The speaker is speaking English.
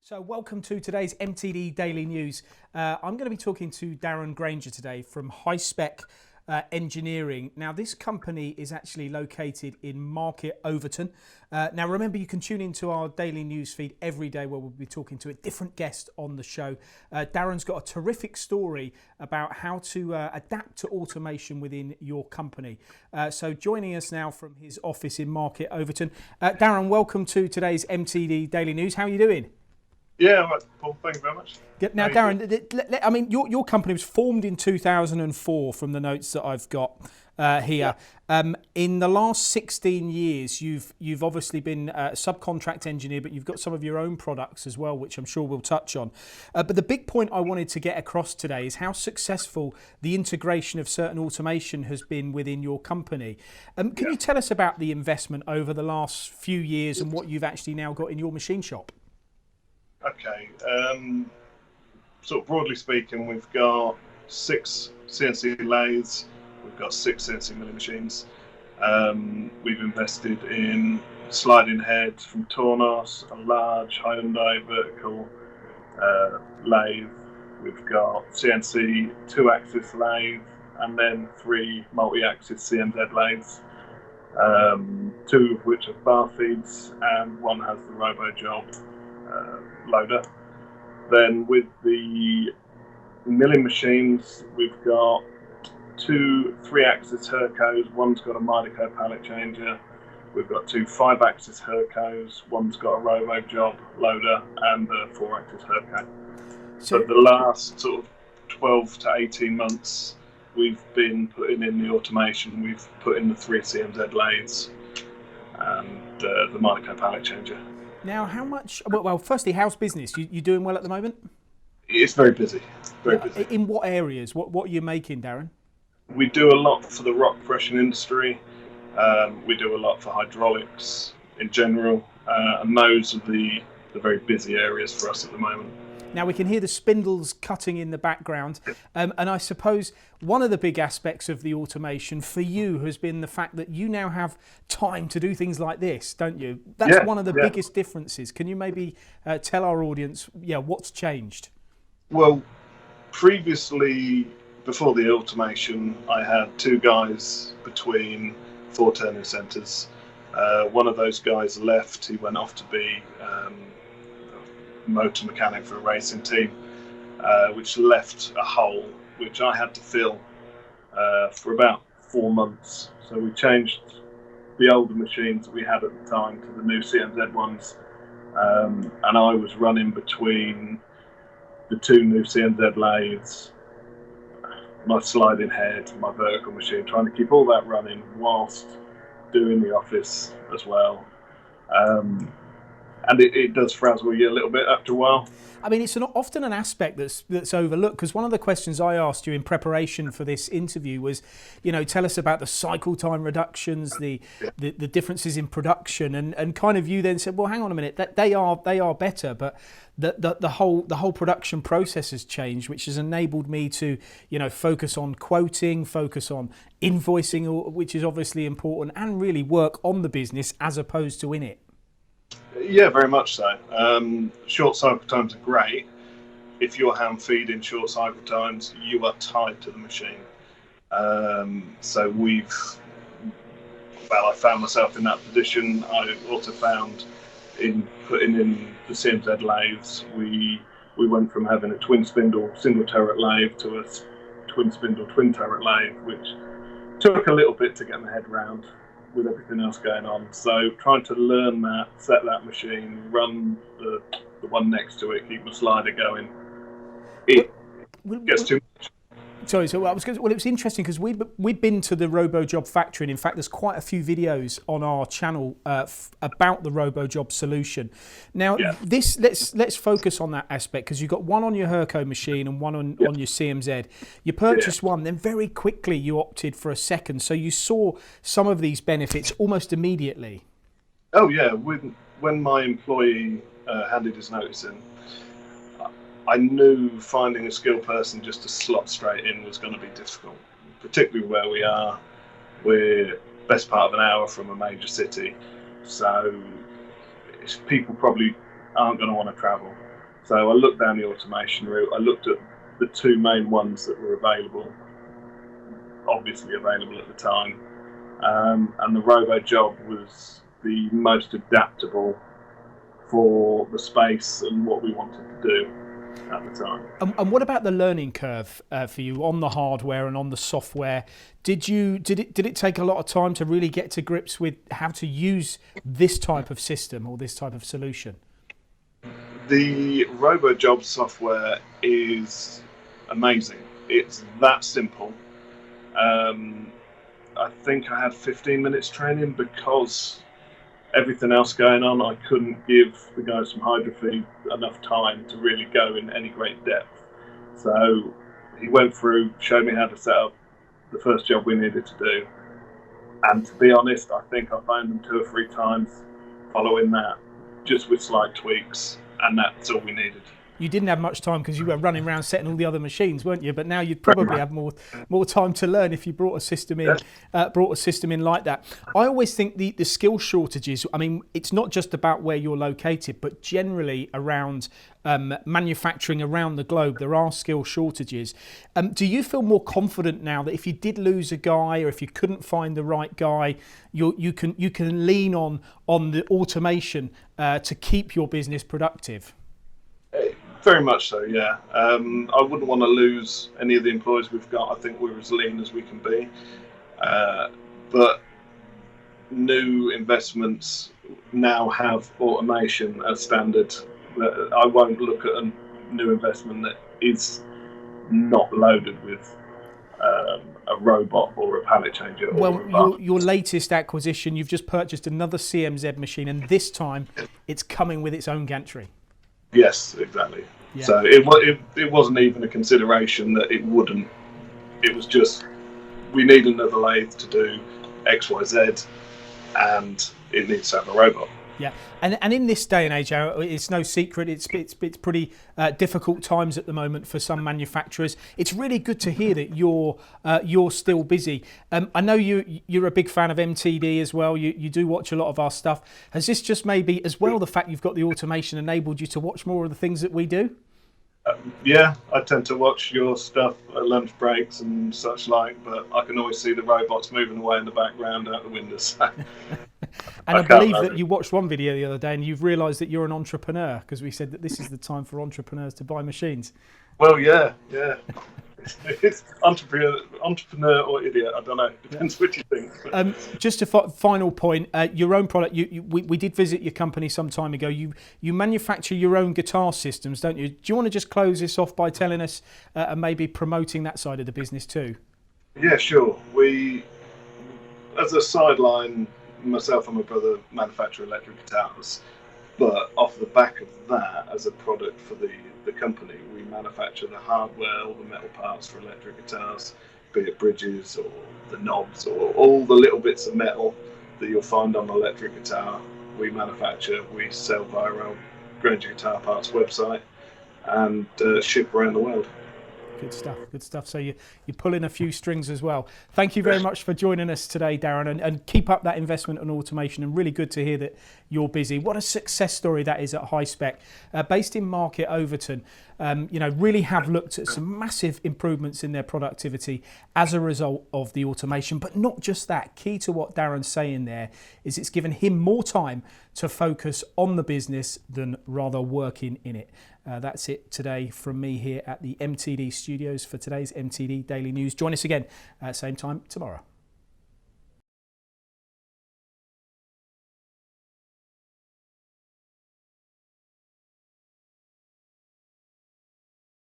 So welcome to today's MTD Daily News. I'm going to be talking to Darren Granger today from Hi-Spec Engineering. Now, this company is actually located in Market Overton. Now, remember, you can tune into our daily news feed every day where we'll be talking to a different guest on the show. Darren's got a terrific story about how to adapt to automation within your company. So joining us now from his office in Market Overton. Darren, welcome to today's MTD Daily News. How are you doing? Yeah, right, Paul, thank you very much. Now, Darren, I mean, your company was formed in 2004 from the notes that I've got here. Yeah. In the last 16 years, you've obviously been a subcontract engineer, but you've got some of your own products as well, which I'm sure we'll touch on. But the big point I wanted to get across today is how successful the integration of certain automation has been within your company. Can you tell us about the investment over the last few years and what you've actually now got in your machine shop? Okay, sort of broadly speaking, we've got 6 CNC lathes, we've got 6 CNC milling machines. We've invested in sliding heads from Tornos, a large Hyundai vertical lathe. We've got CNC 2-axis lathe, and then 3 multi-axis CMZ lathes. 2 of which are bar feeds, and 1 has the RoboJob loader. Then with the milling machines, we've got 2 3-axis Hercos, one's got a Midico pallet changer. We've got 2 5-axis Hercos, one's got a RoboJob loader and a 4-axis Herco. So the last sort of 12 to 18 months, we've been putting in the automation. We've put in the 3 CMZ lathes and the Midico pallet changer. Now, how much? Well, firstly, how's business? You doing well at the moment? It's very busy. Very busy. In what areas? What are you making, Darren? We do a lot for the rock crushing industry. We do a lot for hydraulics in general, and those are the very busy areas for us at the moment. Now, we can hear the spindles cutting in the background, and I suppose one of the big aspects of the automation for you has been the fact that you now have time to do things like this, don't you? That's one of the biggest differences. Can you maybe tell our audience, what's changed? Well, previously, before the automation, I had 2 guys between 4 turning centres. One of those guys left. He went off to be motor mechanic for a racing team, which left a hole which I had to fill for about 4 months. So we changed the older machines that we had at the time to the new CMZ ones, and I was running between the 2 new CMZ lathes, my sliding head, my vertical machine, trying to keep all that running whilst doing the office as well. And it does frazzle you a little bit after a while. I mean, it's often an aspect that's overlooked, because one of the questions I asked you in preparation for this interview was, tell us about the cycle time reductions, the differences in production, and kind of you then said, well, hang on a minute, that they are better, but the whole production process has changed, which has enabled me to focus on quoting, focus on invoicing, which is obviously important, and really work on the business as opposed to in it. Yeah, very much so. Short cycle times are great. If you're hand feeding short cycle times, you are tied to the machine. So I found myself in that position. I also found in putting in the CMZ lathes, we went from having a twin spindle single turret lathe to a twin spindle twin turret lathe, which took a little bit to get my head around with everything else going on. So trying to learn that, set that machine, run the one next to it, keep my slider going, it gets too much. Sorry, so it was interesting because we've been to the RoboJob factory, and in fact there's quite a few videos on our channel about the RoboJob solution. Now, let's focus on that aspect, because you've got one on your Herco machine and one on your CMZ. You purchased one, then very quickly you opted for a second, so you saw some of these benefits almost immediately. Oh yeah, when my employee handed his notice in, I knew finding a skilled person just to slot straight in was going to be difficult, particularly where we are. We're best part of an hour from a major city, so people probably aren't going to want to travel. So I looked down the automation route. I looked at the two main ones that were available, obviously available at the time, and the Robo Job was the most adaptable for the space and what we wanted to do at the time. And what about the learning curve for you on the hardware and on the software? Did it take a lot of time to really get to grips with how to use this type of system or this type of solution? The RoboJob software is amazing. It's that simple. I think I had 15 minutes training because everything else going on, I couldn't give the guys from Hydrofeed enough time to really go in any great depth. So he went through, showed me how to set up the first job we needed to do. And to be honest, I think I phoned them 2 or 3 times following that, just with slight tweaks, and that's all we needed. You didn't have much time because you were running around setting all the other machines, weren't you? But now you'd probably have more time to learn if you brought a system in, like that. I always think the skill shortages. I mean, it's not just about where you're located, but generally around manufacturing around the globe, there are skill shortages. Do you feel more confident now that if you did lose a guy or if you couldn't find the right guy, you can lean on the automation to keep your business productive? Very much so, yeah. I wouldn't want to lose any of the employees we've got. I think we're as lean as we can be. But new investments now have automation as standard. I won't look at a new investment that is not loaded with a robot or a pallet changer. Well, your latest acquisition, you've just purchased another CMZ machine, and this time it's coming with its own gantry. Yes, exactly. Yeah. So it wasn't even a consideration that it wouldn't. It was just, we need another lathe to do X, Y, Z, and it needs to have a robot. Yeah, and in this day and age, it's no secret, it's pretty difficult times at the moment for some manufacturers. It's really good to hear that you're still busy. I know you're a big fan of MTD as well. You do watch a lot of our stuff. Has this just maybe, as well, the fact you've got the automation enabled you to watch more of the things that we do? Yeah, I tend to watch your stuff at lunch breaks and such like, but I can always see the robots moving away in the background out the windows. And I believe that you watched one video the other day and you've realised that you're an entrepreneur, because we said that this is the time for entrepreneurs to buy machines. Well, yeah. It's entrepreneur or idiot, I don't know. Depends which you think. Just a final point, your own product, we did visit your company some time ago. You manufacture your own guitar systems, don't you? Do you want to just close this off by telling us and maybe promoting that side of the business too? Yeah, sure. We, as a sideline, myself and my brother manufacture electric guitars, but off the back of that, as a product for the company, we manufacture the hardware, all the metal parts for electric guitars, be it bridges or the knobs or all the little bits of metal that you'll find on an electric guitar. We manufacture, we sell via our Granger Guitar Parts website and ship around the world. Good stuff. So you're pulling a few strings as well. Thank you very much for joining us today, Darren, and keep up that investment in automation, and really good to hear that you're busy. What a success story that is at Hi-Spec, based in Market Overton. Really have looked at some massive improvements in their productivity as a result of the automation, but not just that. Key to what Darren's saying there is it's given him more time to focus on the business than rather working in it. That's it today from me here at the MTD studios for today's MTD Daily News. Join us again at same time tomorrow.